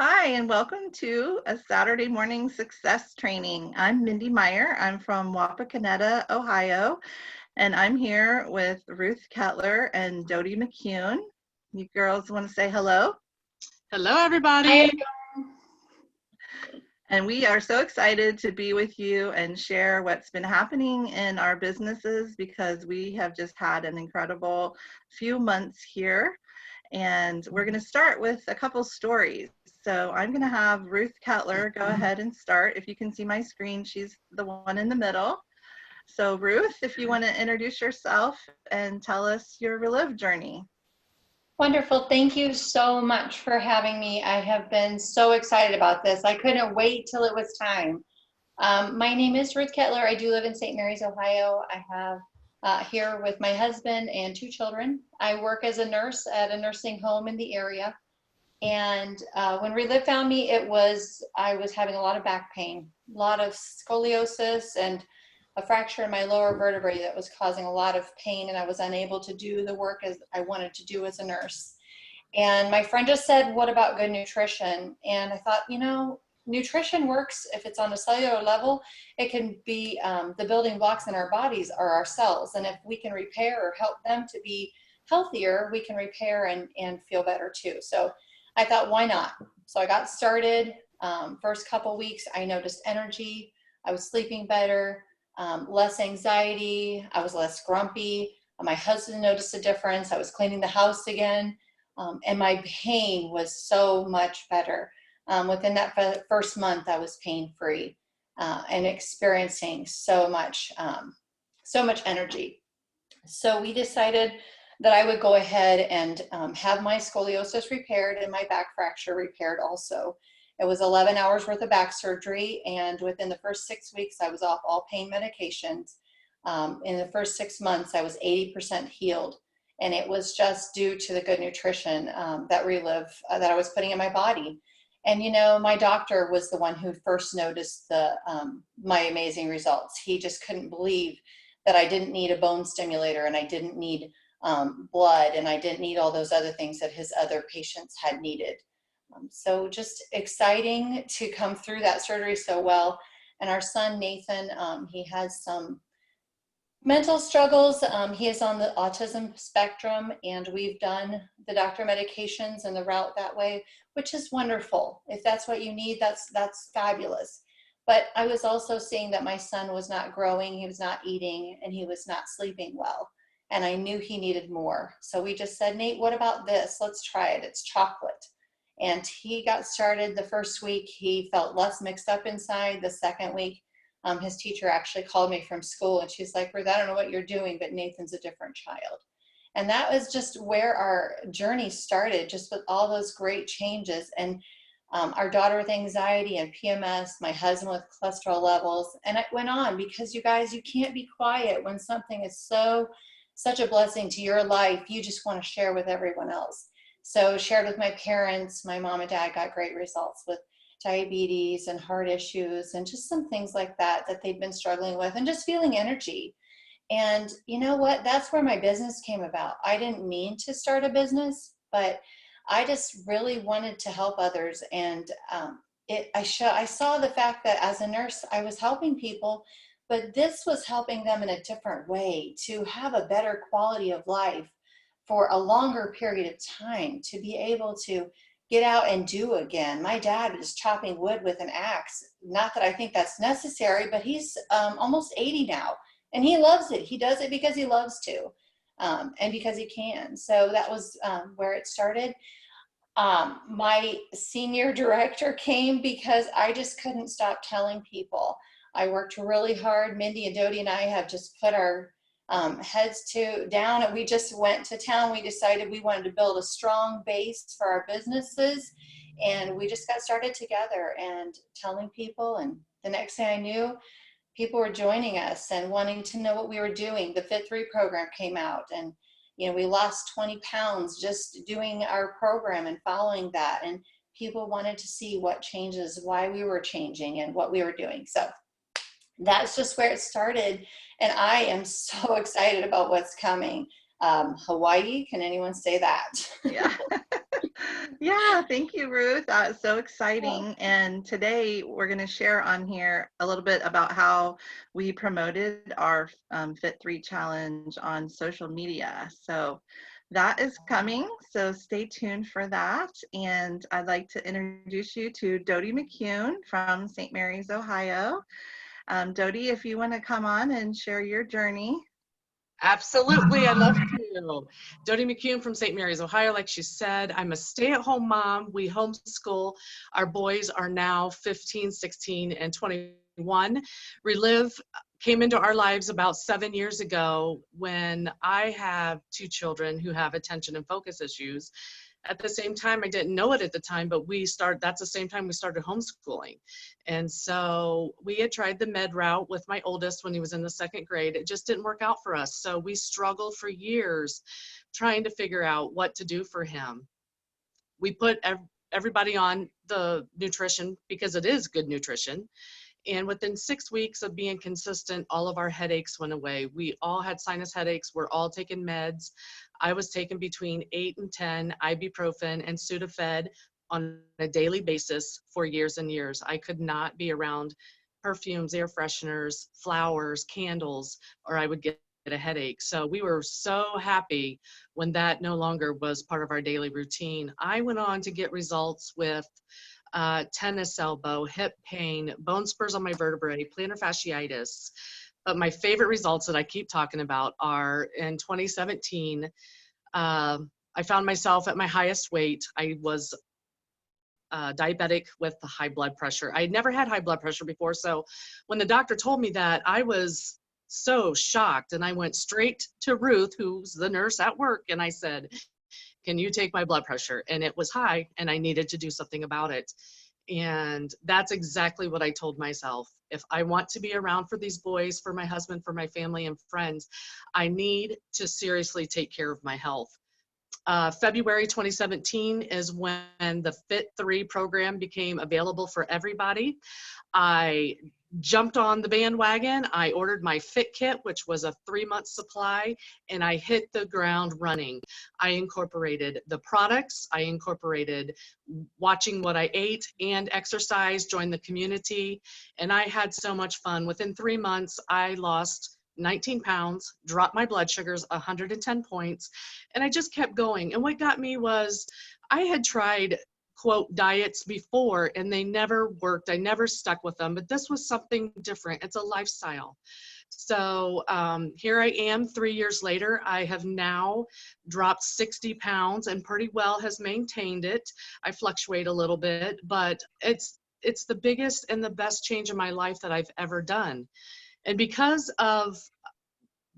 Hi, and welcome to a Saturday morning success training. I'm Mindy Meyer. I'm from Wapakoneta, Ohio, and I'm here with Ruth Kettler and Dodi McCune. You girls want to say hello? Hello, everybody. Hi. And we are so excited to be with you and share what's been happening in our businesses because we have just had an incredible few months here. And we're going to start with a couple stories. So I'm going to have Ruth Kettler go ahead and start. If you can see my screen, she's the one in the middle. So Ruth, if you want to introduce yourself and tell us your Relive journey. Wonderful. Thank you so much for having me. I have been so excited about this. I couldn't wait till it was time. My name is Ruth Kettler. I do live in St. Mary's, Ohio. I have here with my husband and 2 children. I work as a nurse at a nursing home in the area. And when Relive found me, I was having a lot of back pain, a lot of scoliosis and a fracture in my lower vertebrae that was causing a lot of pain, and I was unable to do the work as I wanted to do as a nurse. And my friend just said, what about good nutrition? And I thought, nutrition works if it's on a cellular level. It can be the building blocks in our bodies are our cells. And if we can repair or help them to be healthier, we can repair and feel better too. So I thought, why not? So I got started. First couple weeks, I noticed energy. I was sleeping better, less anxiety. I was less grumpy. My husband noticed a difference. I was cleaning the house again. And my pain was so much better. Within that first month, I was pain-free and experiencing so much energy. So we decided that I would go ahead and have my scoliosis repaired and my back fracture repaired also. It was 11 hours worth of back surgery, and within the first 6 weeks, I was off all pain medications. In the first 6 months, I was 80% healed, and it was just due to the good nutrition that I was putting in my body. And my doctor was the one who first noticed my amazing results. He just couldn't believe that I didn't need a bone stimulator, and I didn't need blood, and I didn't need all those other things that his other patients had needed. So just exciting to come through that surgery so well. And our son, Nathan, he has some mental struggles. He is on the autism spectrum, and we've done the doctor medications and the route that way, which is wonderful. If that's what you need, that's fabulous. But I was also seeing that my son was not growing, he was not eating, and he was not sleeping well. And I knew he needed more. So we just said, Nate, what about this? Let's try it. It's chocolate. And he got started the first week. He felt less mixed up inside. The second week, his teacher actually called me from school, and she's like, Ruth, I don't know what you're doing, but Nathan's a different child. And that was just where our journey started, just with all those great changes. And our daughter with anxiety and PMS, my husband with cholesterol levels. And it went on, because you guys, you can't be quiet when something is such a blessing to your life. You just want to share with everyone else. So shared with my parents. My mom and dad got great results with diabetes and heart issues and just some things like that they've been struggling with, and just feeling energy. And you know what? That's where my business came about. I didn't mean to start a business, but I just really wanted to help others. And I saw the fact that as a nurse, I was helping people, but this was helping them in a different way to have a better quality of life for a longer period of time, to be able to get out and do again. My dad is chopping wood with an axe. Not that I think that's necessary, but he's almost 80 now, and he loves it. He does it because he loves to, and because he can. So that was where it started. My senior director came because I just couldn't stop telling people. I worked really hard. Mindy and Dodi and I have just put our heads down, and we just went to town. We decided we wanted to build a strong base for our businesses, and we just got started together and telling people. And the next thing I knew, people were joining us and wanting to know what we were doing. The Fit 3 program came out, and we lost 20 pounds just doing our program and following that. And people wanted to see what changes, why we were changing, and what we were doing. So that's just where it started. And I am so excited about what's coming. Hawaii, can anyone say that? Yeah. Yeah, thank you, Ruth. That is so Oh, exciting. And today we're going to share on here a little bit about how we promoted our Fit 3 challenge on social media. So that is coming. So stay tuned for that. And I'd like to introduce you to Dodi McCune from St. Mary's, Ohio. Dodi, if you want to come on and share your journey. Absolutely, I love to. Dodi McCune from St. Mary's, Ohio. Like she said, I'm a stay-at-home mom. We homeschool. Our boys are now 15, 16, and 21. Relive came into our lives about 7 years ago when I have two children who have attention and focus issues. At the same time, I didn't know it at the time, but that's the same time we started homeschooling. And so we had tried the med route with my oldest when he was in the second grade. It just didn't work out for us. So we struggled for years trying to figure out what to do for him. We put everybody on the nutrition because it is good nutrition. And within 6 weeks of being consistent, all of our headaches went away. We all had sinus headaches. We're all taking meds. I was taking between 8 and 10 ibuprofen and Sudafed on a daily basis for years and years. I could not be around perfumes, air fresheners, flowers, candles, or I would get a headache. So we were so happy when that no longer was part of our daily routine. I went on to get results with tennis elbow, hip pain, bone spurs on my vertebrae, plantar fasciitis. But my favorite results that I keep talking about are in 2017, I found myself at my highest weight. I was diabetic with the high blood pressure. I had never had high blood pressure before. So when the doctor told me that, I was so shocked. And I went straight to Ruth, who's the nurse at work. And I said, can you take my blood pressure? And it was high and I needed to do something about it. And that's exactly what I told myself. If I want to be around for these boys, for my husband, for my family and friends, I need to seriously take care of my health. February 2017 is when the Fit 3 program became available for everybody. I jumped on the bandwagon. I ordered my Fit Kit, which was a 3-month supply, and I hit the ground running. I incorporated the products, I incorporated watching what I ate and exercise, joined the community, and I had so much fun. Within 3 months, I lost 19 pounds, dropped my blood sugars 110 points, and I just kept going. And what got me was I had tried quote diets before and they never worked. I never stuck with them, but this was something different. It's a lifestyle. So here I am 3 years later. I have now dropped 60 pounds and pretty well has maintained it. I fluctuate a little bit, but it's the biggest and the best change in my life that I've ever done. And because of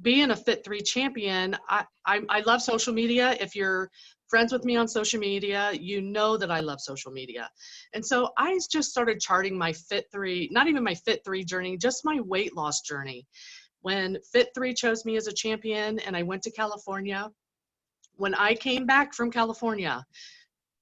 being a Fit 3 champion, I love social media. If you're friends with me on social media, you know that I love social media. And so I just started charting my Fit 3, not even my Fit 3 journey, just my weight loss journey. When Fit 3 chose me as a champion and I went to California, when I came back from California,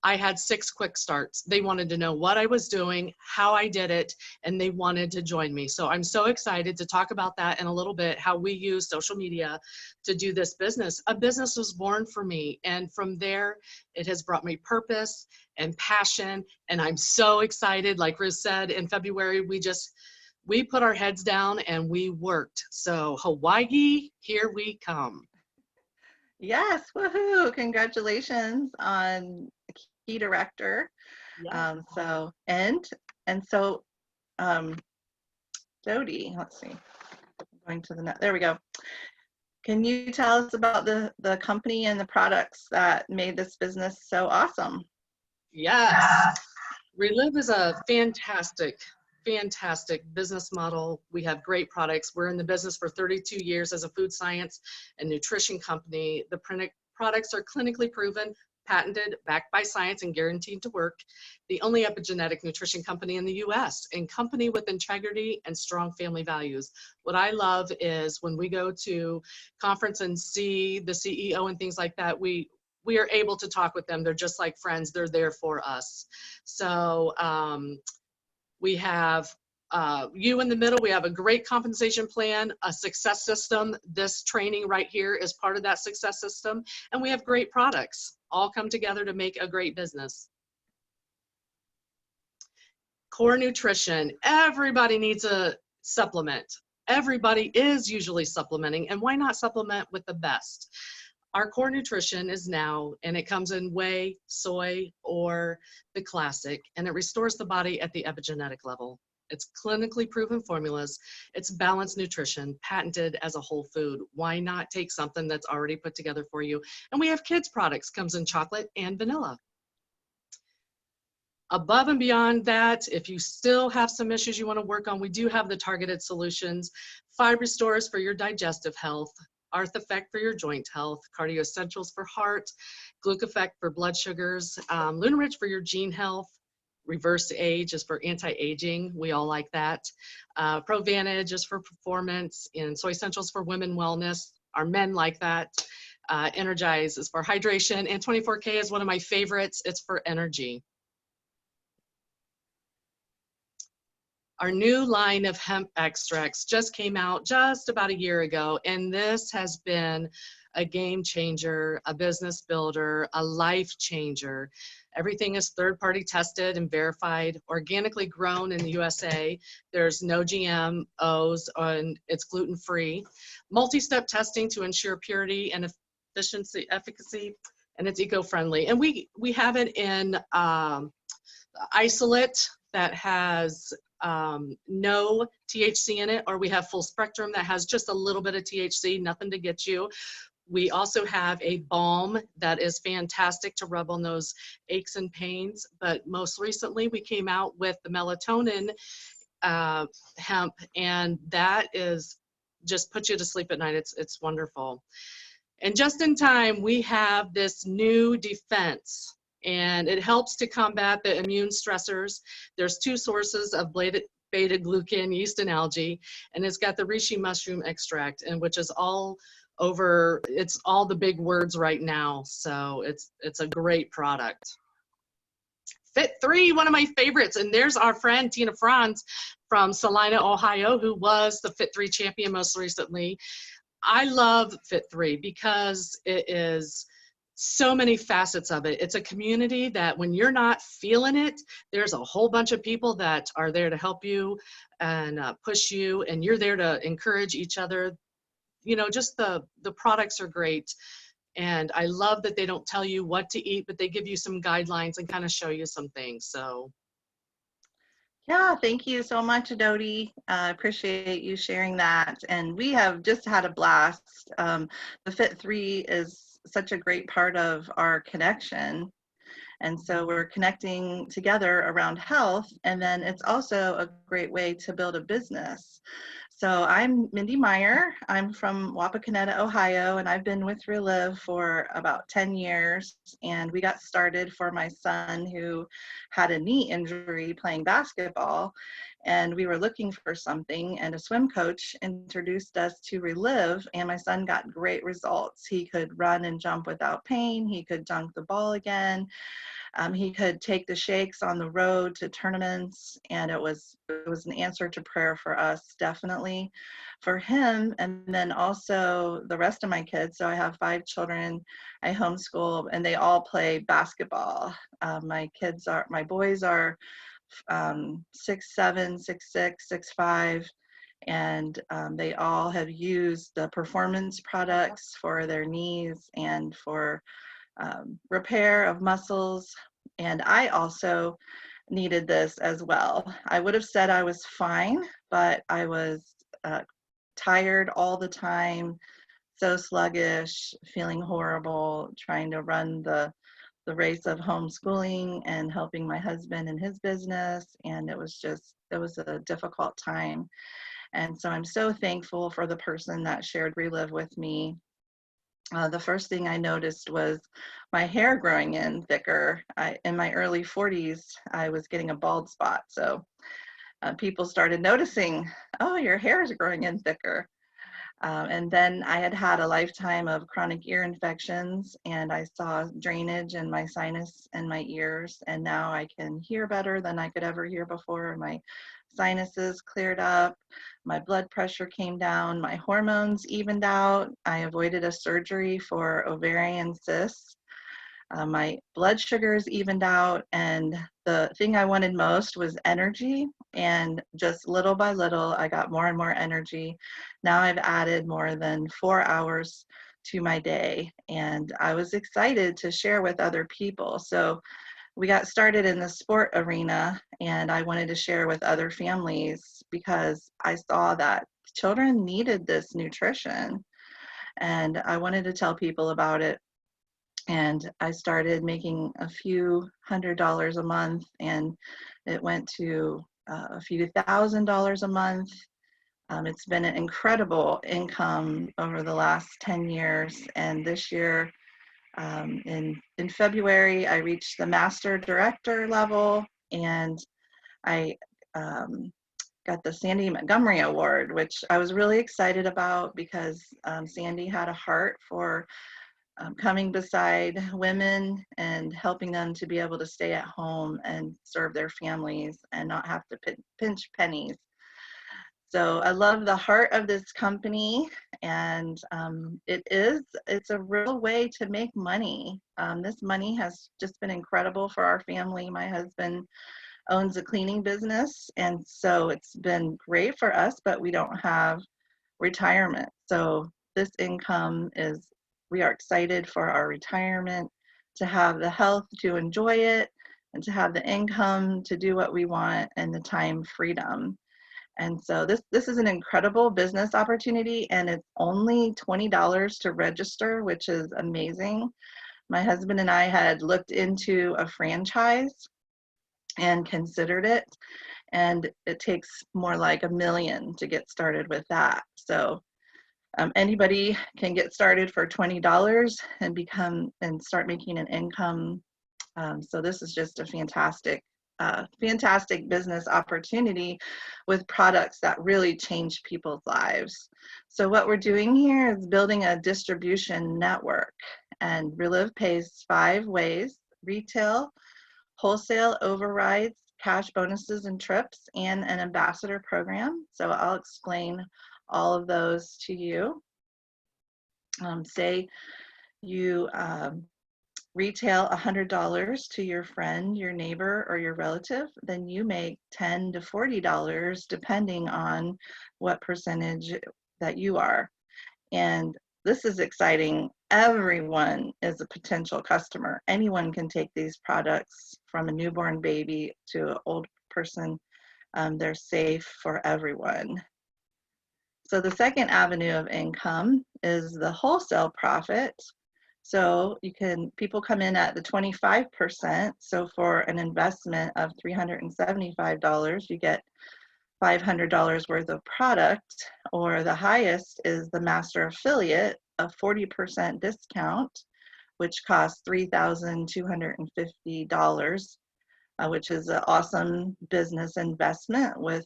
I had 6 quick starts. They wanted to know what I was doing, how I did it, and they wanted to join me. So I'm so excited to talk about that in a little bit, how we use social media to do this business. A business was born for me, and from there, it has brought me purpose and passion, and I'm so excited. Like Ruth said, in February, we put our heads down and we worked. So Hawaii, here we come. Yes, woohoo! Congratulations on key director. Yeah. So Dodi, let's see. Going to there we go. Can you tell us about the company and the products that made this business so awesome? Yes. Relive is a fantastic business model. We have great products. We're in the business for 32 years as a food science and nutrition company. The products are clinically proven, patented, backed by science, and guaranteed to work. The only epigenetic nutrition company in the US, and company with integrity and strong family values. What I love is when we go to conference and see the CEO and things like that, we are able to talk with them. They're just like friends. They're there for us. So we have you in the middle. We have a great compensation plan, a success system. This training right here is part of that success system. And we have great products. all come together to make a great business. Core nutrition. Everybody needs a supplement. Everybody is usually supplementing, and why not supplement with the best? Our core nutrition is now, and it comes in whey, soy, or the classic, and it restores the body at the epigenetic level. It's clinically proven formulas. It's balanced nutrition, patented as a whole food. Why not take something that's already put together for you? And we have kids products, comes in chocolate and vanilla. Above and beyond that, if you still have some issues you want to work on, we do have the targeted solutions. Fiber Restores for your digestive health, Arth Effect for your joint health, Cardio Essentials for heart, Gluc Effect for blood sugars, Luna Rich for your gene health, Reverse Age is for anti-aging. We all like that. ProVantage is for performance, and Soy Essentials for women wellness. Our men like that. Energize is for hydration, and 24K is one of my favorites. It's for energy. Our new line of hemp extracts just came out just about a year ago, and this has been a game changer, a business builder, a life changer. Everything is third-party tested and verified, organically grown in the USA. There's no GMOs, and it's gluten-free. Multi-step testing to ensure purity and efficacy, and it's eco-friendly. And we have it in isolate that has no THC in it, or we have full spectrum that has just a little bit of THC, nothing to get you. We also have a balm that is fantastic to rub on those aches and pains, but most recently we came out with the melatonin hemp, and that is just puts you to sleep at night. It's wonderful. And just in time, we have this new defense, and it helps to combat the immune stressors. There's two sources of beta-glucan, yeast and algae, and it's got the reishi mushroom extract, and which is all over, it's all the big words right now, so it's a great product. Fit3, one of my favorites, and there's our friend Tina Franz from Salina, Ohio, who was the Fit3 champion most recently. I love Fit3 because it is so many facets of it. It's a community that when you're not feeling it, there's a whole bunch of people that are there to help you and push you, and you're there to encourage each other. You know, just the products are great. And I love that they don't tell you what to eat, but they give you some guidelines and kind of show you some things. So yeah, thank you so much, Dodi. I appreciate you sharing that. And we have just had a blast. The Fit3 is such a great part of our connection. And so we're connecting together around health. And then it's also a great way to build a business. So I'm Mindy Meyers. I'm from Wapakoneta, Ohio, and I've been with Relive for about 10 years. And we got started for my son who had a knee injury playing basketball. And we were looking for something, and a swim coach introduced us to Relive, and my son got great results. He could run and jump without pain. He could dunk the ball again. He could take the shakes on the road to tournaments, and it was an answer to prayer for us, definitely, for him. And then also the rest of my kids. So I have 5 children. I homeschool, and they all play basketball. My boys are 6'7", 6'6", 6'5", and they all have used the performance products for their knees and for repair of muscles. And I also needed this as well. I would have said I was fine, but I was tired all the time, so sluggish, feeling horrible, trying to run the race of homeschooling and helping my husband in his business. And it was a difficult time. And so I'm so thankful for the person that shared Relive with me. The first thing I noticed was my hair growing in thicker. In my early 40s, I was getting a bald spot. So people started noticing, oh, your hair is growing in thicker. And then I had had a lifetime of chronic ear infections, and I saw drainage in my sinus and my ears, and now I can hear better than I could ever hear before. My sinuses cleared up, my blood pressure came down, my hormones evened out. I avoided a surgery for ovarian cysts. My blood sugars evened out, and the thing I wanted most was energy. And just little by little, I got more and more energy. Now I've added more than 4 hours to my day, and I was excited to share with other people. So we got started in the sport arena, and I wanted to share with other families because I saw that children needed this nutrition, and I wanted to tell people about it. And I started making a few $100s a month, and it went to a few $1,000s a month. It's been an incredible income over the last 10 years, and this year, in February, I reached the master director level, and I got the Sandy Montgomery Award, which I was really excited about because Sandy had a heart for coming beside women and helping them to be able to stay at home and serve their families and not have to pinch pennies. So I love the heart of this company, and it's a real way to make money. This money has just been incredible for our family. My husband owns a cleaning business, and so it's been great for us, but we don't have retirement. So this income we are excited for our retirement, to have the health to enjoy it, and to have the income to do what we want, and the time freedom. And so this is an incredible business opportunity, and it's only $20 to register, which is amazing. My husband and I had looked into a franchise and considered it, and it takes more like $1 million to get started with that. So anybody can get started for $20 and start making an income. So this is just a fantastic business opportunity with products that really change people's lives. So what we're doing here is building a distribution network, and Relive pays 5 ways: retail, wholesale, overrides, cash bonuses and trips, and an ambassador program. So I'll explain all of those to you. Say you retail $100 to your friend, your neighbor, or your relative, then you make $10 to $40 depending on what percentage that you are. And this is exciting. Everyone is a potential customer. Anyone can take these products, from a newborn baby to an old person. They're safe for everyone. So the second avenue of income is the wholesale profit. So people come in at the 25%. So for an investment of $375, you get $500 worth of product, or the highest is the master affiliate, a 40% discount, which costs $3,250, which is an awesome business investment with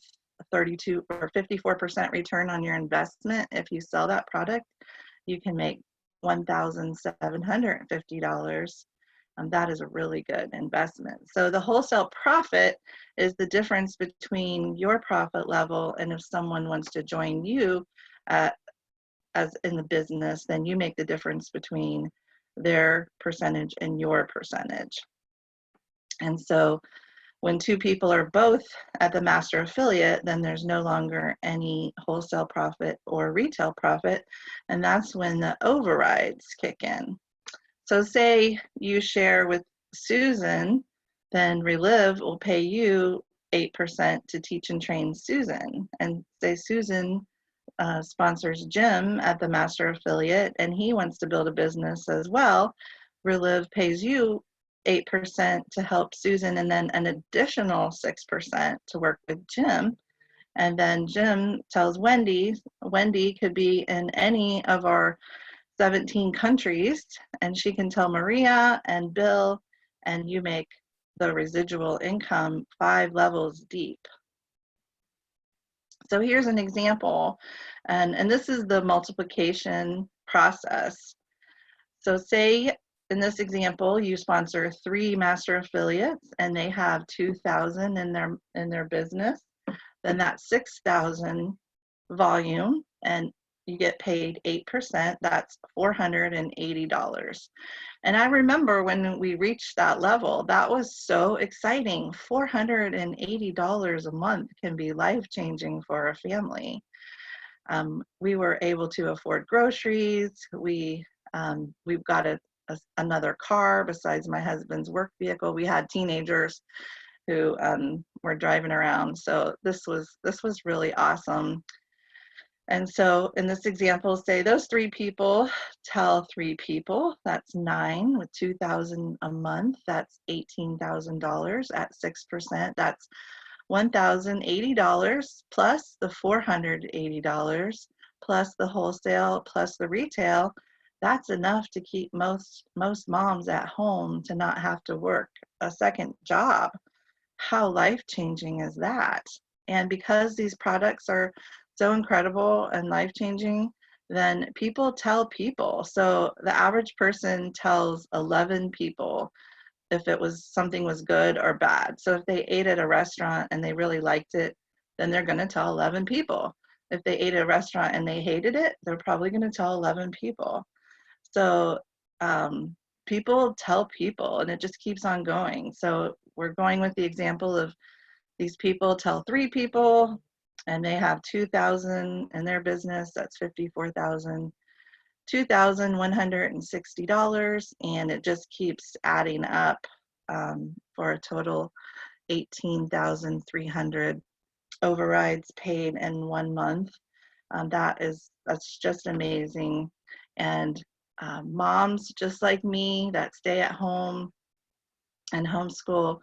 32 or 54% return on your investment. If you sell that product, you can make $1,750. That is a really good investment. So the wholesale profit is the difference between your profit level, and if someone wants to join you as in the business, then you make the difference between their percentage and your percentage. And so when 2 people are both at the master affiliate, then there's no longer any wholesale profit or retail profit, and that's when the overrides kick in. So say you share with Susan, then Relive will pay you 8% to teach and train Susan. And say Susan sponsors Jim at the master affiliate, and he wants to build a business as well. Relive pays you 8% to help Susan, and then an additional 6% to work with Jim. And then Jim tells Wendy could be in any of our 17 countries, and she can tell Maria and Bill, and you make the residual income 5 levels deep. So here's an example, and this is the multiplication process. So say in this example, you sponsor 3 master affiliates, and they have 2,000 in their business. Then that's 6,000 volume, and you get paid 8%. That's $480. And I remember when we reached that level, that was so exciting. $480 a month can be life-changing for a family. We were able to afford groceries. We've got another car besides my husband's work vehicle. We had teenagers who were driving around. So this was really awesome. And so in this example, say those 3 people tell 3 people, that's 9 with $2,000 a month, that's $18,000 at 6%, that's $1,080 plus the $480 plus the wholesale plus the retail. That's enough to keep most moms at home to not have to work a second job. How life-changing is that? And because these products are so incredible and life-changing, then people tell people. So the average person tells 11 people if something was good or bad. So if they ate at a restaurant and they really liked it, then they're going to tell 11 people. If they ate at a restaurant and they hated it, they're probably going to tell 11 people. So people tell people, and it just keeps on going. So we're going with the example of these people tell 3 people, and they have 2,000 in their business. That's 54,000. $2,160, and it just keeps adding up for a total 18,300 overrides paid in 1 month. That's just amazing. And moms just like me that stay at home and homeschool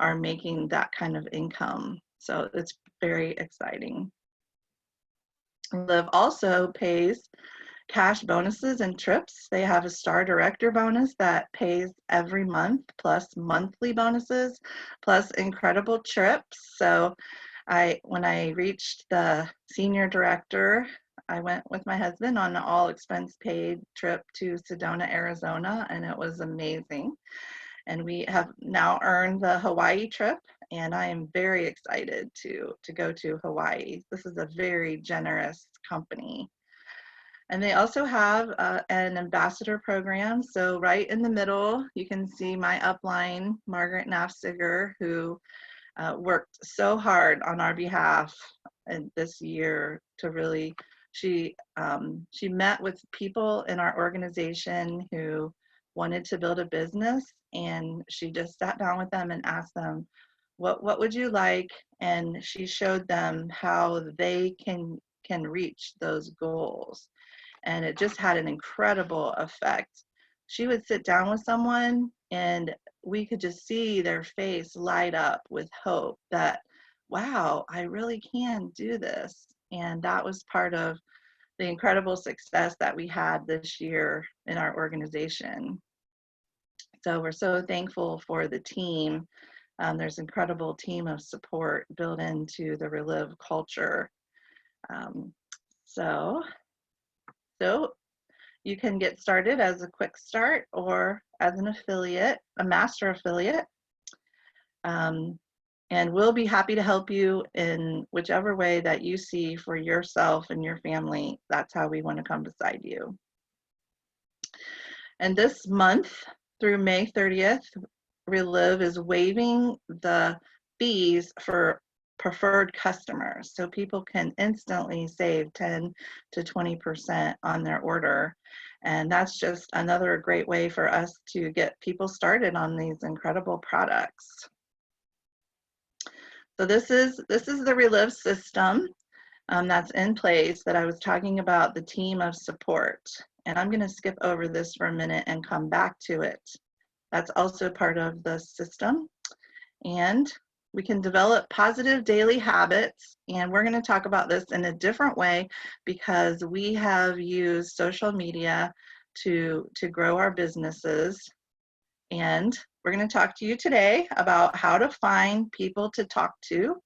are making that kind of income. So it's very exciting. Liv also pays cash bonuses and trips. They have a star director bonus that pays every month, plus monthly bonuses, plus incredible trips. So when I reached the senior director, I went with my husband on an all expense paid trip to Sedona, Arizona, and it was amazing. And we have now earned the Hawaii trip, and I am very excited to go to Hawaii. This is a very generous company. And they also have an ambassador program. So right in the middle, you can see my upline, Margaret Nafziger, who worked so hard on our behalf this year to really, she met with people in our organization who wanted to build a business, and she just sat down with them and asked them, what would you like? And she showed them how they can reach those goals. And it just had an incredible effect. She would sit down with someone and we could just see their face light up with hope that, wow, I really can do this. And that was part of the incredible success that we had this year in our organization. So we're so thankful for the team. There's an incredible team of support built into the Relive culture. So you can get started as a quick start or as an affiliate, a master affiliate. And we'll be happy to help you in whichever way that you see for yourself and your family. That's how we want to come beside you. And this month through May 30th, Relive is waiving the fees for preferred customers. So people can instantly save 10 to 20% on their order. And that's just another great way for us to get people started on these incredible products. So this is the Relive system that's in place that I was talking about, the team of support. And I'm going to skip over this for a minute and come back to it. That's also part of the system. And we can develop positive daily habits. And we're going to talk about this in a different way because we have used social media to grow our businesses. And we're going to talk to you today about how to find people to talk to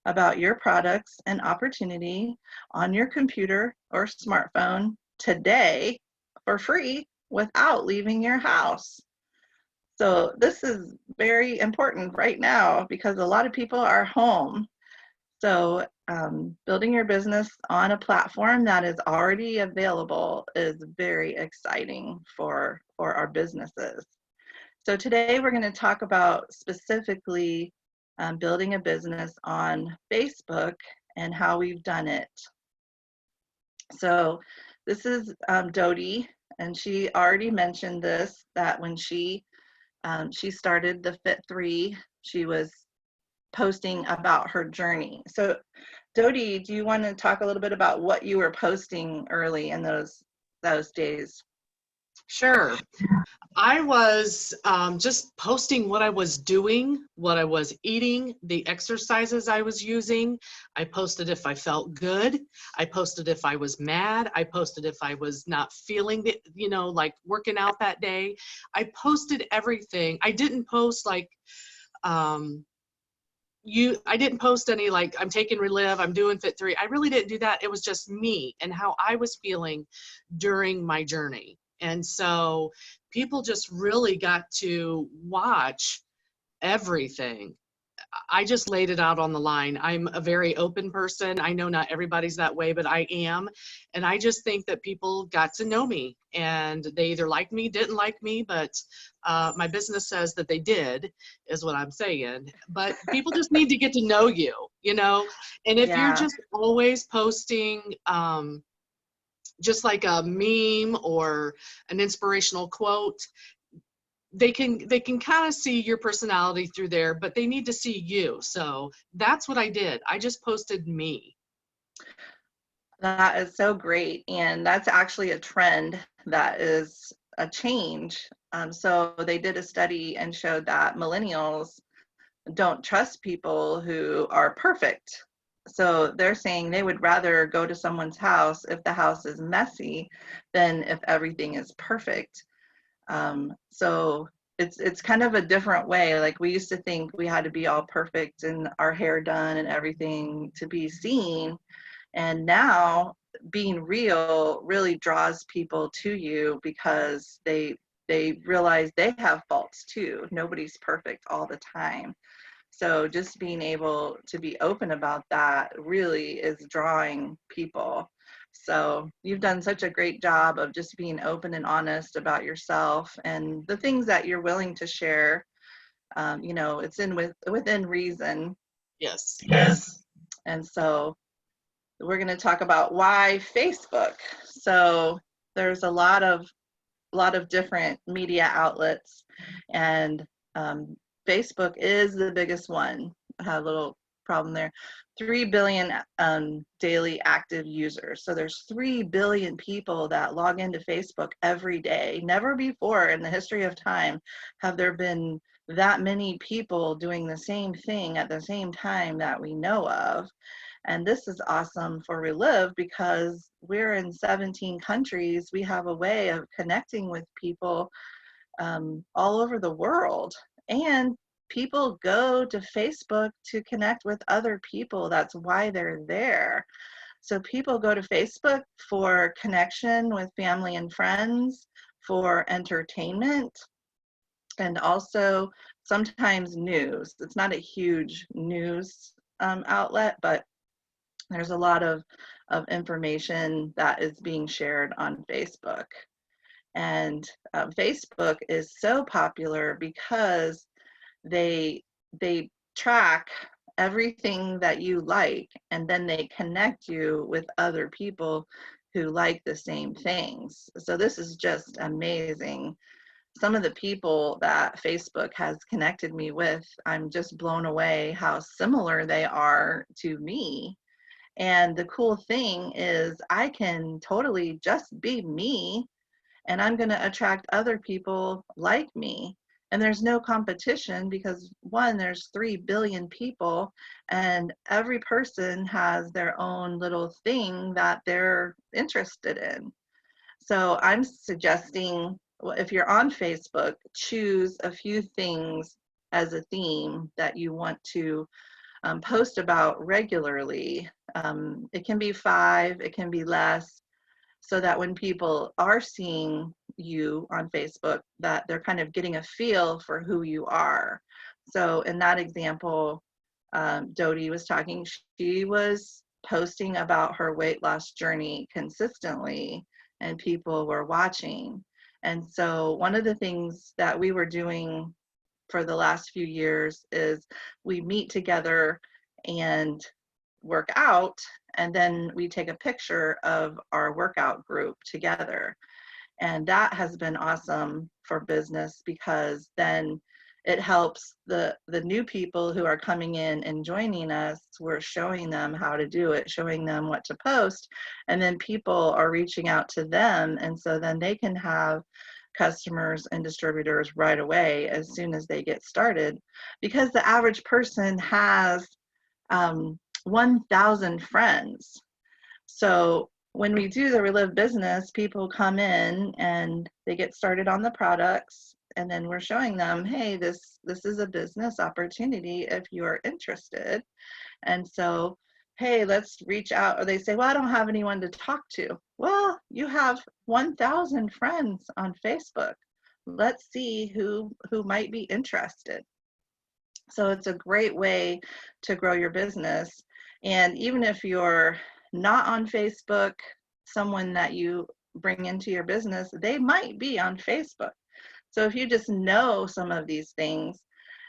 about your products and opportunity on your computer or smartphone today for free without leaving your house. So this is very important right now because a lot of people are home. So building your business on a platform that is already available is very exciting for our businesses. So today we're going to talk about specifically building a business on Facebook and how we've done it. So this is Dodi, and she already mentioned this, that when she started the Fit3, she was posting about her journey. So Dodi, do you want to talk a little bit about what you were posting early in those days? Sure. I was just posting what I was doing, what I was eating, the exercises I was using. I posted if I felt good. I posted if I was mad. I posted if I was not feeling the, like working out that day. I posted everything. I didn't post like, I didn't post any like, I'm taking Relive, I'm doing Fit3. I really didn't do that. It was just me and how I was feeling during my journey. And so people just really got to watch everything. I just laid it out on the line. I'm a very open person. I know not everybody's that way, but I am. And I just think that people got to know me, and they either liked me, didn't like me, but my business says that they did, is what I'm saying. But people just need to get to know you, And if you're just always posting, just like a meme or an inspirational quote, they can kind of see your personality through there, but they need to see you. So that's what I did. I just posted me. That is so great. And that's actually a trend that is a change. So they did a study and showed that millennials don't trust people who are perfect. So they're saying they would rather go to someone's house if the house is messy than if everything is perfect. So it's kind of a different way. Like, we used to think we had to be all perfect and our hair done and everything to be seen. And now being real really draws people to you because they realize they have faults too. Nobody's perfect all the time. So just being able to be open about that really is drawing people. So you've done such a great job of just being open and honest about yourself and the things that you're willing to share. It's within reason. Yes. And so we're going to talk about why Facebook. So there's a lot of different media outlets, and Facebook is the biggest one. I had a little problem there. 3 billion daily active users. So there's 3 billion people that log into Facebook every day. Never before in the history of time have there been that many people doing the same thing at the same time that we know of. And this is awesome for Relive because we're in 17 countries. We have a way of connecting with people all over the world. And people go to Facebook to connect with other people. That's why they're there. So people go to Facebook for connection with family and friends, for entertainment, and also sometimes news. It's not a huge news outlet, but there's a lot of information that is being shared on Facebook. And Facebook is so popular because they track everything that you like, and then they connect you with other people who like the same things. So this is just amazing. Some of the people that Facebook has connected me with, I'm just blown away how similar they are to me. And the cool thing is I can totally just be me, and I'm going to attract other people like me. And there's no competition because, one, there's 3 billion people, and every person has their own little thing that they're interested in. So I'm suggesting, if you're on Facebook, choose a few things as a theme that you want to post about regularly. It can be 5, it can be less, so that when people are seeing you on Facebook, that they're kind of getting a feel for who you are. So in that example, Dodi was talking, she was posting about her weight loss journey consistently, and people were watching. And so one of the things that we were doing for the last few years is we meet together and work out, and then we take a picture of our workout group together. And that has been awesome for business, because then it helps the new people who are coming in and joining us. We're showing them how to do it, showing them what to post, and then people are reaching out to them, and so then they can have customers and distributors right away as soon as they get started, because the average person has 1,000 friends. So when we do the Relive business, people come in and they get started on the products, and then we're showing them, hey, this is a business opportunity if you are interested. And so, hey, let's reach out. Or they say, well, I don't have anyone to talk to. Well, you have 1,000 friends on Facebook. Let's see who might be interested. So it's a great way to grow your business. And even if you're not on Facebook, someone that you bring into your business, they might be on Facebook. So if you just know some of these things,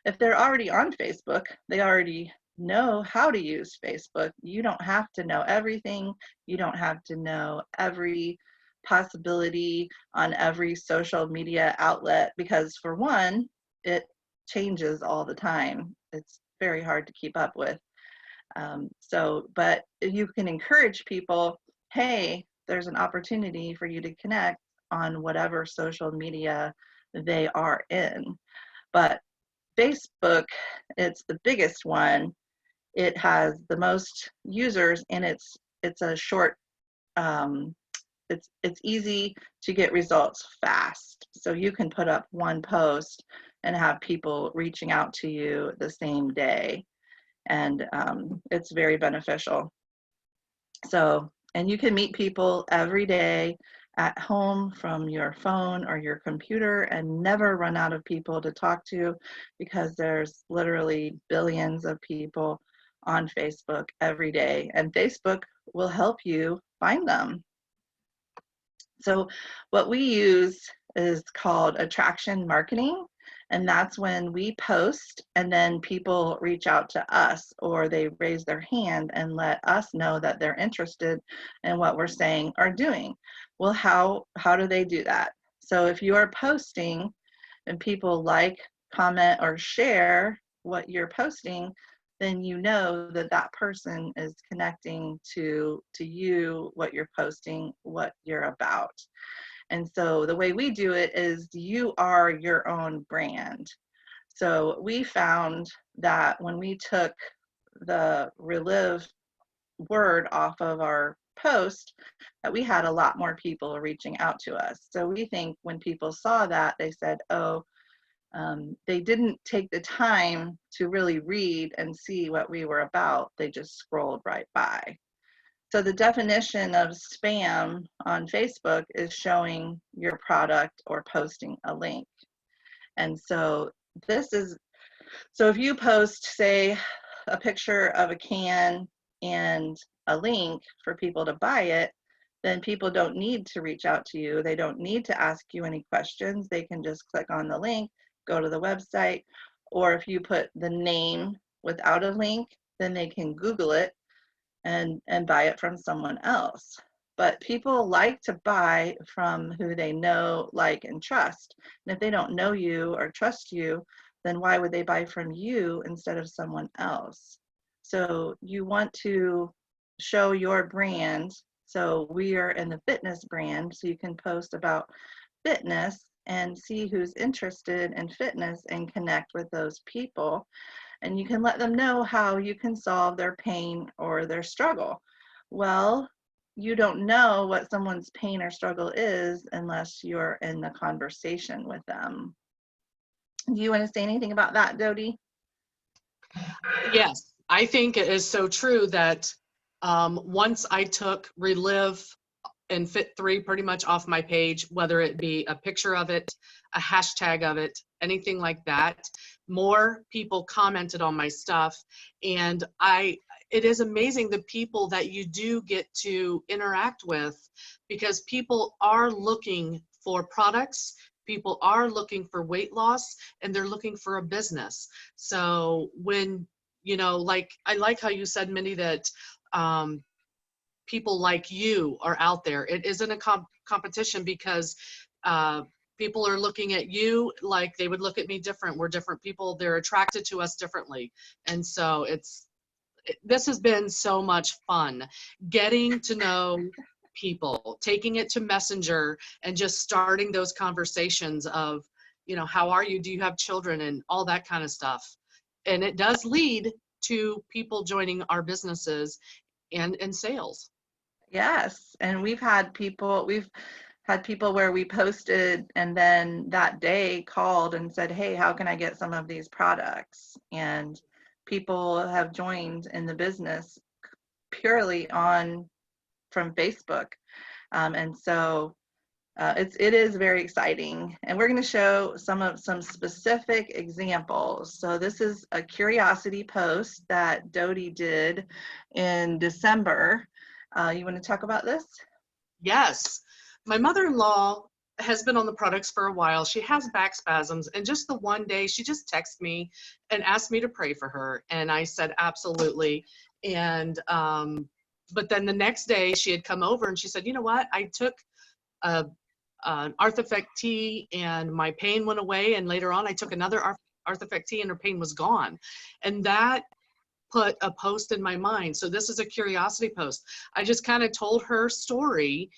if they're already on Facebook, they already know how to use Facebook. You don't have to know everything. You don't have to know every possibility on every social media outlet, because for one, it changes all the time. It's very hard to keep up with. But you can encourage people, hey, there's an opportunity for you to connect on whatever social media they are in. But Facebook, it's the biggest one. It has the most users, and it's a short, it's easy to get results fast. So you can put up one post and have people reaching out to you the same day. And it's very beneficial. So, and you can meet people every day at home from your phone or your computer and never run out of people to talk to, because there's literally billions of people on Facebook every day, and Facebook will help you find them. So what we use is called attraction marketing. And that's when we post and then people reach out to us, or they raise their hand and let us know that they're interested in what we're saying or doing. Well, how do they do that? So if you are posting and people like, comment, or share what you're posting, then you know that that person is connecting to you, what you're posting, what you're about. And so the way we do it is you are your own brand. So we found that when we took the Relive word off of our post, that we had a lot more people reaching out to us. So we think when people saw that, they said, oh, they didn't take the time to really read and see what we were about. They just scrolled right by. So the definition of spam on Facebook is showing your product or posting a link. And so so if you post, say, a picture of a can and a link for people to buy it, then people don't need to reach out to you. They don't need to ask you any questions. They can just click on the link, go to the website, or if you put the name without a link, then they can Google it and buy it from someone else. But people like to buy from who they know, like, and trust. And if they don't know you or trust you, then why would they buy from you instead of someone else? So you want to show your brand. So we are in the fitness brand, so you can post about fitness and see who's interested in fitness and connect with those people. And you can let them know how you can solve their pain or their struggle. Well, you don't know what someone's pain or struggle is unless you're in the conversation with them. Do you want to say anything about that, Dodi? Yes, I think it is so true that once I took Relive and Fit3 pretty much off my page, whether it be a picture of it, a hashtag of it, anything like that, more people commented on my stuff. And it is amazing the people that you do get to interact with, because people are looking for products, people are looking for weight loss, and they're looking for a business. So when, you know, like, I like how you said, Mindy, that people like you are out there. It isn't a competition, because people are looking at you like they would look at me different. We're different people. They're attracted to us differently. And so this has been so much fun, getting to know people, taking it to Messenger and just starting those conversations of, you know, how are you? Do you have children? And all that kind of stuff. And it does lead to people joining our businesses and in sales. Yes, and we've had people where we posted and then that day called and said, hey, how can I get some of these products? And people have joined in the business purely from Facebook. And so it is very exciting. And we're going to show some specific examples. So this is a curiosity post that Dodi did in December. You want to talk about this? Yes. My mother-in-law has been on the products for a while. She has back spasms, and just the one day she just texted me and asked me to pray for her, and I said absolutely. And but then the next day she had come over and she said, you know what, I took an Arthifect tea and my pain went away, and later on I took another Arthifect tea and her pain was gone. And that put a post in my mind. So this is a curiosity post. I just kind of told her story,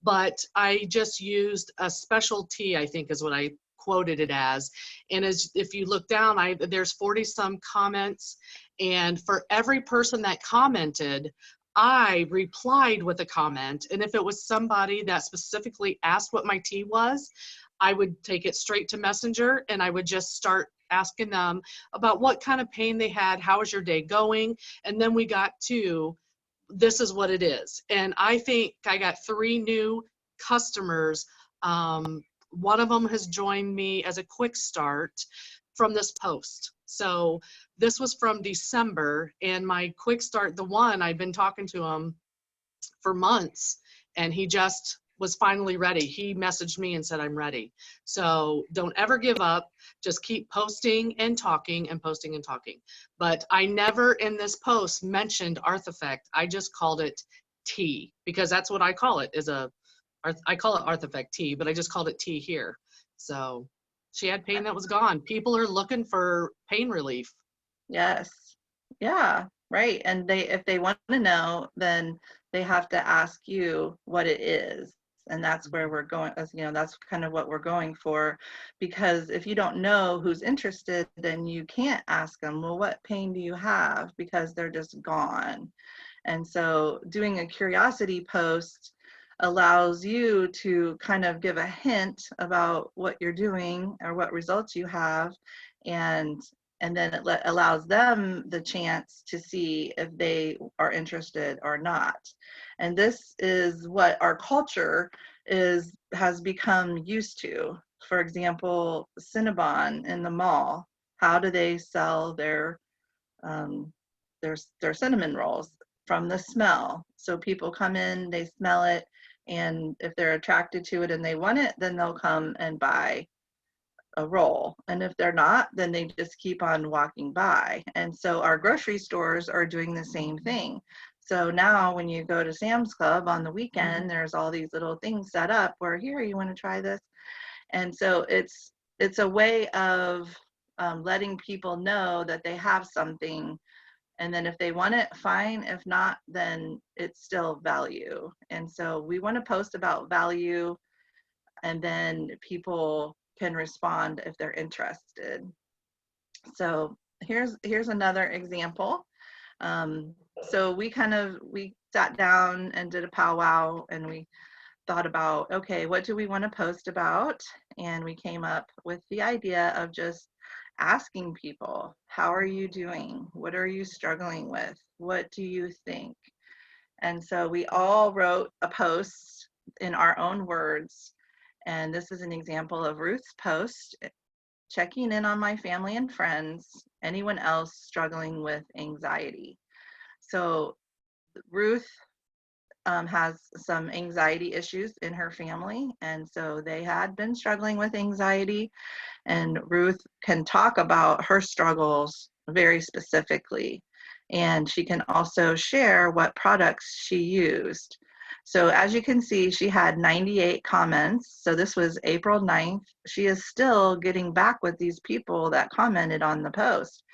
but I just used a special tea, I think is what I quoted it as. And if you look down, there's 40 some comments, and for every person that commented, I replied with a comment. And if it was somebody that specifically asked what my tea was, I would take it straight to Messenger and I would just start asking them about what kind of pain they had, how is your day going? And then we got to, this is what it is. And I think I got 3 new customers. One of them has joined me as a quick start from this post. So this was from December, and my quick start, the one, I've been talking to him for months, and he just was finally ready. He messaged me and said, I'm ready. So don't ever give up. Just keep posting and talking and posting and talking. But I never in this post mentioned Arthifect. I just called it tea, because that's what I call it, I call it Arthifect tea, but I just called it tea here. So she had pain that was gone. People are looking for pain relief. Yes. Yeah, right. And if they want to know, then they have to ask you what it is. And that's where we're going, as you know, that's kind of what we're going for. Because if you don't know who's interested, then you can't ask them, well, what pain do you have? Because they're just gone. And so doing a curiosity post allows you to kind of give a hint about what you're doing or what results you have, and then it allows them the chance to see if they are interested or not. And this is what our culture has become used to. For example, Cinnabon in the mall, how do they sell their cinnamon rolls? From the smell. So people come in, they smell it, and if they're attracted to it and they want it, then they'll come and buy a roll. And if they're not, then they just keep on walking by. And so our grocery stores are doing the same thing. So now when you go to Sam's Club on the weekend, there's all these little things set up where, here, you want to try this? And so it's a way of letting people know that they have something. And then if they want it, fine. If not, then it's still value. And so we want to post about value, and then people can respond if they're interested. So here's another example. So we sat down and did a powwow, and we thought about, okay, what do we want to post about? And we came up with the idea of just asking people, how are you doing? What are you struggling with? What do you think? And so we all wrote a post in our own words. And this is an example of Ruth's post. checking in on my family and friends, anyone else struggling with anxiety. So Ruth has some anxiety issues in her family, and so they had been struggling with anxiety, and Ruth can talk about her struggles very specifically, and she can also share what products she used. So as you can see, she had 98 comments. So this was April 9th. She is still getting back with these people that commented on the post.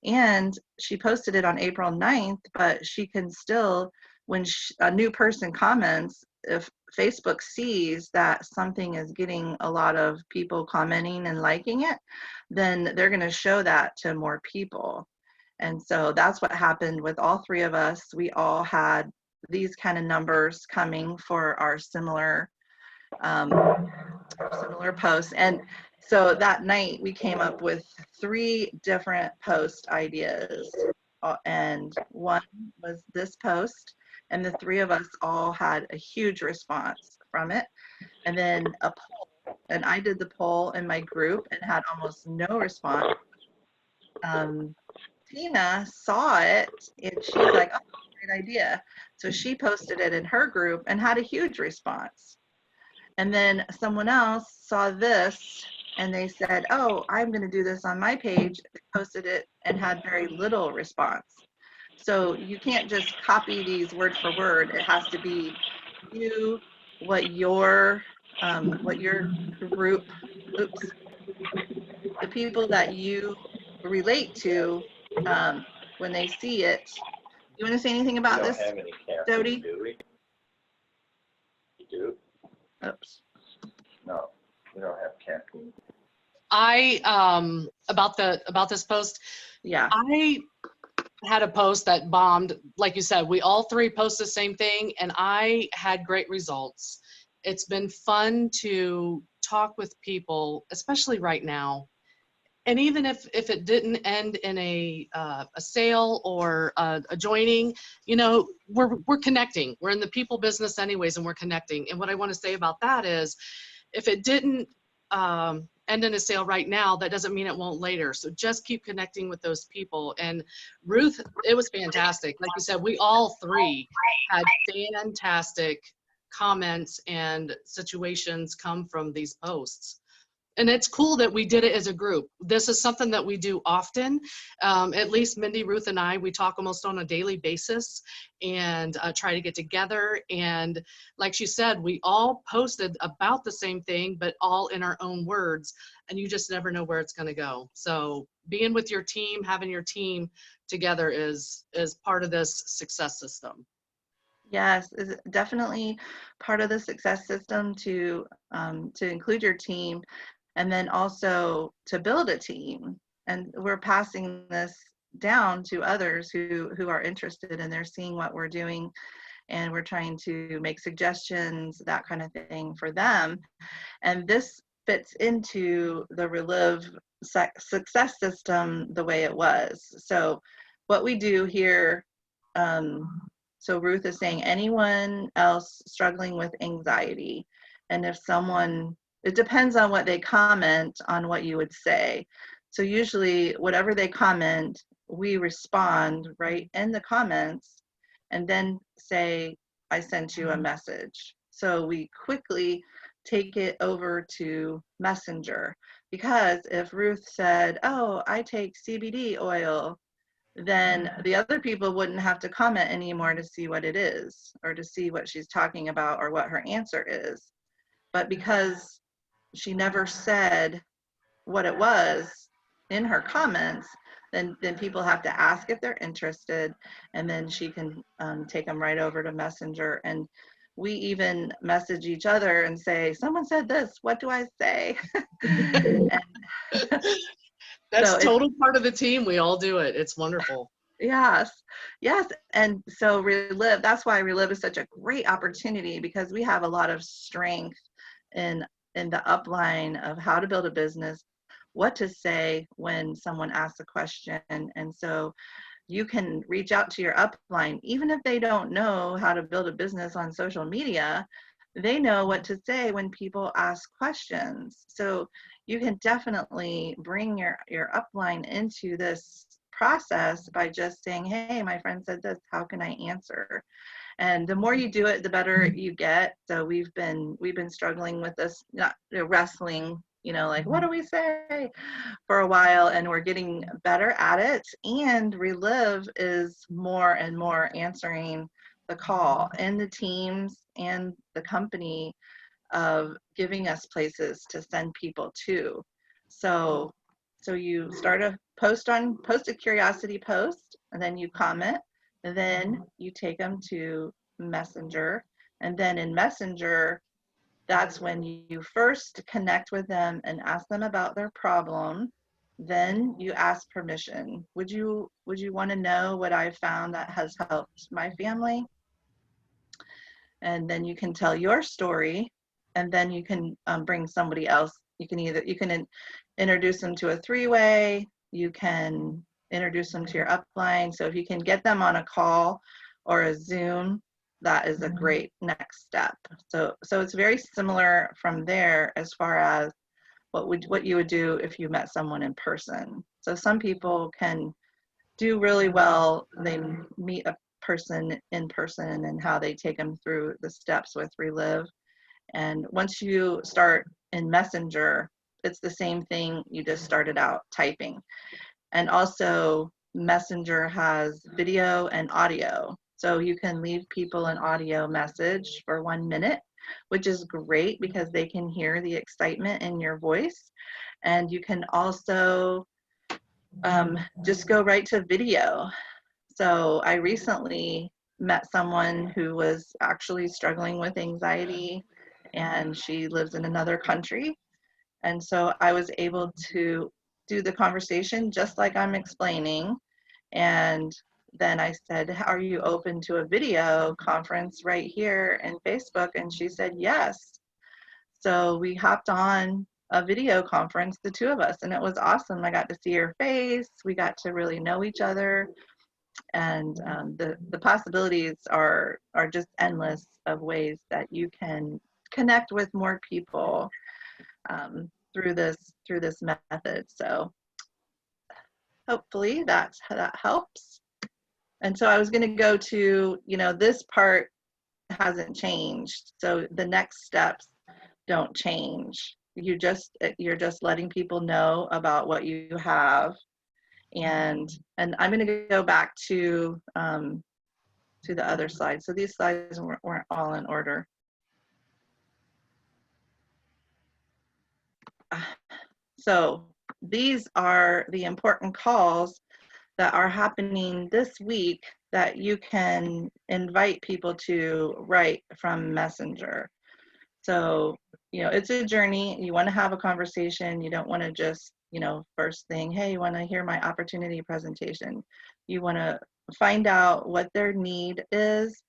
And she posted it on April 9th, but she can still, when a new person comments, if Facebook sees that something is getting a lot of people commenting and liking it, then they're going to show that to more people. And so that's what happened with all three of us. We all had these kind of numbers coming for our similar posts. And so that night we came up with 3 different post ideas. And one was this post, and the 3 of us all had a huge response from it. And then a poll, and I did the poll in my group and had almost no response. Tina saw it, and she's like, oh, great idea. So she posted it in her group and had a huge response. And then someone else saw this and they said, oh, I'm going to do this on my page. They posted it and had very little response. So you can't just copy these word for word. It has to be you, what your group, the people that you relate to when they see it. You want to say anything about this, Dodi? Do we? You do? Oops. No, we don't have caffeine. About this post, Yeah. I had a post that bombed. Like you said, we all 3 post the same thing, and I had great results. It's been fun to talk with people, especially right now. And even if it didn't end in a sale or a joining, you know, we're connecting. We're in the people business anyways, and we're connecting. And what I want to say about that is, if it didn't end in a sale right now, that doesn't mean it won't later. So just keep connecting with those people. And Ruth, it was fantastic. Like you said, we all 3 had fantastic comments and situations come from these posts. And it's cool that we did it as a group. This is something that we do often. At least Mindy, Ruth, and I, we talk almost on a daily basis and try to get together. And like she said, we all posted about the same thing, but all in our own words. And you just never know where it's going to go. So being with your team, having your team together is part of this success system. Yes, is definitely part of the success system to include your team, and then also to build a team. And we're passing this down to others who are interested, and they're seeing what we're doing, and we're trying to make suggestions, that kind of thing for them. And this fits into the Relive success system the way it was. So what we do here, so Ruth is saying anyone else struggling with anxiety. And if someone, it depends on what they comment on what you would say. So usually whatever they comment, we respond right in the comments and then say, I sent you a message. So we quickly take it over to Messenger, because if Ruth said, oh, I take CBD oil, then the other people wouldn't have to comment anymore to see what it is or to see what she's talking about or what her answer is. But because she never said what it was in her comments, then people have to ask if they're interested, and then she can take them right over to Messenger. And we even message each other and say, someone said this, what do I say? That's So total part of the team. We all do it. It's wonderful. Yes. And so Relive, that's why Relive is such a great opportunity, because we have a lot of strength in the upline of how to build a business, what to say when someone asks a question. And so you can reach out to your upline, even if they don't know how to build a business on social media, they know what to say when people ask questions. So you can definitely bring your upline into this process by just saying, hey, my friend said this, how can I answer? And the more you do it, the better you get. So we've been struggling with this, not wrestling, like, what do we say, for a while, and we're getting better at it. And Relive is more and more answering the call, and the teams and the company of giving us places to send people to. So you start a post a curiosity post, and then you comment, and then you take them to Messenger, and then in Messenger, that's when you first connect with them and ask them about their problem. Then you ask permission. Would you want to know what I found that has helped my family? And then you can tell your story, and then you can bring somebody else. You can introduce them to a three-way. You can introduce them to your upline. So if you can get them on a call or a Zoom, that is a great next step. So it's very similar from there as far as what you would do if you met someone in person. So some people can do really well. They meet a person in person and how they take them through the steps with Relive. And once you start in Messenger, it's the same thing. You just started out typing. And also Messenger has video and audio. So you can leave people an audio message for 1 minute, which is great because they can hear the excitement in your voice. And you can also just go right to video. So I recently met someone who was actually struggling with anxiety, and she lives in another country. And so I was able to do the conversation just like I'm explaining. And then I said, are you open to a video conference right here in Facebook? And she said, yes. So we hopped on a video conference, the two of us, and it was awesome. I got to see her face. We got to really know each other. And the possibilities are just endless of ways that you can connect with more people through this method. So hopefully that helps. And so I was going to go to, this part hasn't changed. So the next steps don't change. You're just letting people know about what you have. And I'm going to go back to the other slide. So these slides weren't all in order. So these are the important calls that are happening this week that you can invite people to right from Messenger. So, it's a journey. You want to have a conversation. You don't want to just, first thing, hey, you want to hear my opportunity presentation. You want to find out what their need is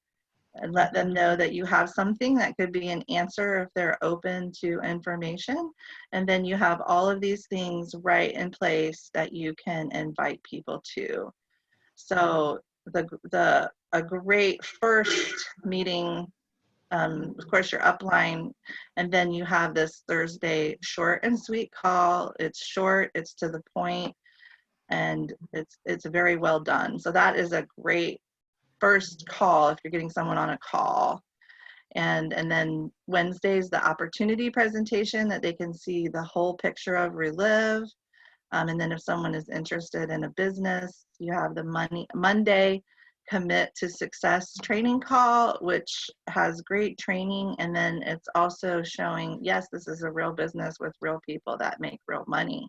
and let them know that you have something that could be an answer if they're open to information. And then you have all of these things right in place that you can invite people to. So a great first meeting, of course, your upline, and then you have this Thursday short and sweet call. It's short, it's to the point, and it's very well done. So that is a great first call if you're getting someone on a call. And then Wednesday's the opportunity presentation that they can see the whole picture of Relive. And then if someone is interested in a business, you have the Monday Commit to Success training call, which has great training. And then it's also showing, yes, this is a real business with real people that make real money.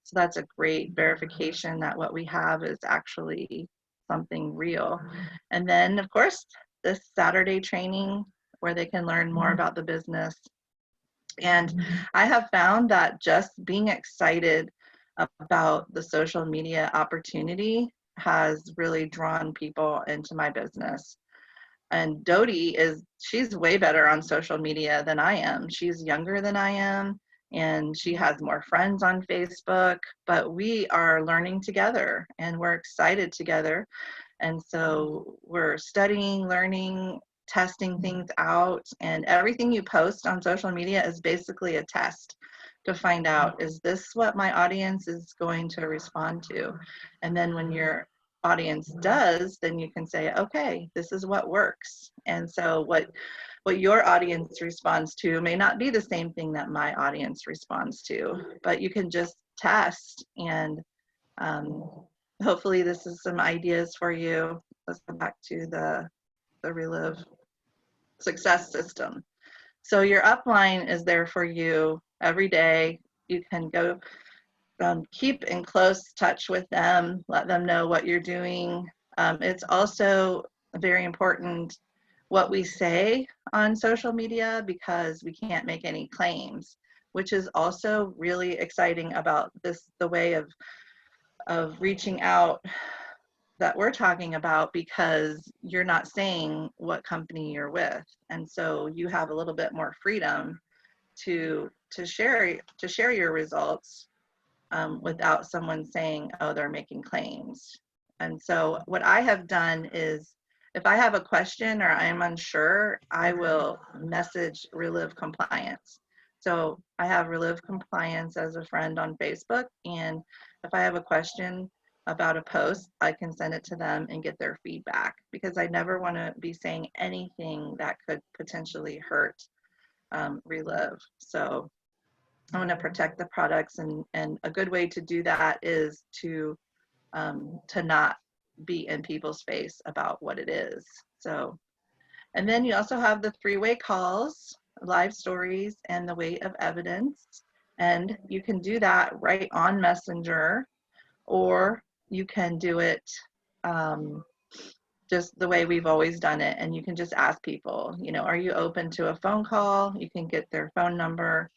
So that's a great verification that what we have is actually something real. And then, of course, this Saturday training where they can learn more about the business. And I have found that just being excited about the social media opportunity has really drawn people into my business. And Dodi she's way better on social media than I am. She's younger than I am, and she has more friends on Facebook, but we are learning together and we're excited together. And so we're studying, learning, testing things out, and everything you post on social media is basically a test. to find out, is this what my audience is going to respond to? And then when your audience does, then you can say, okay, this is what works. And so what your audience responds to may not be the same thing that my audience responds to, but you can just test. And hopefully this is some ideas for you. Let's go back to the Relive success system. So your upline is there for you every day. You can go keep in close touch with them, let them know what you're doing. It's also very important what we say on social media, because we can't make any claims, which is also really exciting about this, the way of reaching out that we're talking about, because you're not saying what company you're with, and so you have a little bit more freedom to share your results without someone saying, oh, they're making claims. And so what I have done is, if I have a question or I'm unsure, I will message Relive Compliance. So I have Relive Compliance as a friend on Facebook, and if I have a question about a post, I can send it to them and get their feedback, because I never want to be saying anything that could potentially hurt Relive. So I want to protect the products, and a good way to do that is to not be in people's face about what it is. So, and then you also have the three-way calls, live stories, and the weight of evidence. And you can do that right on Messenger, or you can do it just the way we've always done it. And you can just ask people, you know, are you open to a phone call? You can get their phone number.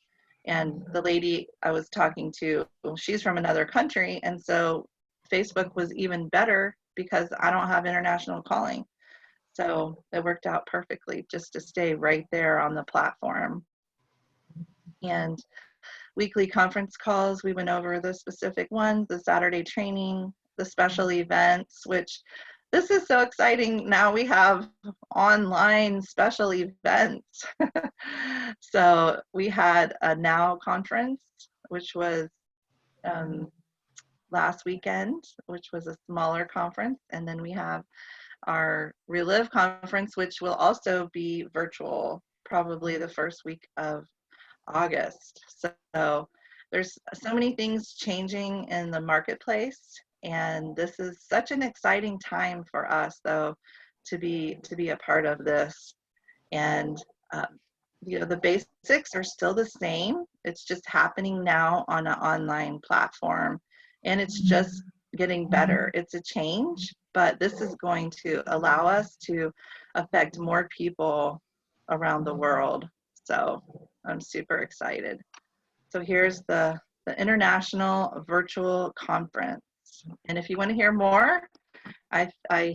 And the lady I was talking to, she's from another country, and so Facebook was even better because I don't have international calling. So it worked out perfectly just to stay right there on the platform. And weekly conference calls, we went over the specific ones, the Saturday training, the special events, which this is so exciting. Now we have online special events. So we had a Now conference, which was last weekend, which was a smaller conference. And then we have our Relive conference, which will also be virtual, probably the first week of August. So there's so many things changing in the marketplace, and this is such an exciting time for us, though, to be a part of this. And you know, the basics are still the same. It's just happening now on an online platform, and it's just getting better. It's a change, but this is going to allow us to affect more people around the world. So I'm super excited. So here's the International Virtual Conference. And if you want to hear more, I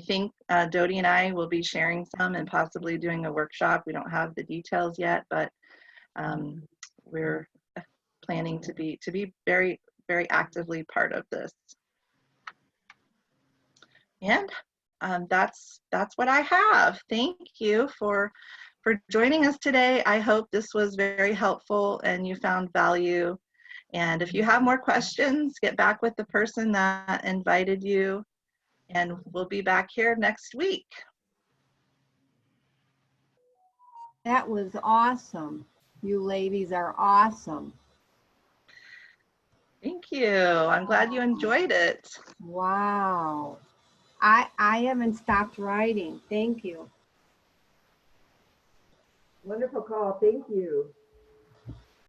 think Dodi and I will be sharing some and possibly doing a workshop. We don't have the details yet, but we're planning to be very, very actively part of this. And that's what I have. Thank you for joining us today. I hope this was very helpful and you found value. And if you have more questions, get back with the person that invited you, and we'll be back here next week. That was awesome. You ladies are awesome. Thank you. I'm glad you enjoyed it. Wow. I haven't stopped writing. Thank you. Wonderful call. Thank you.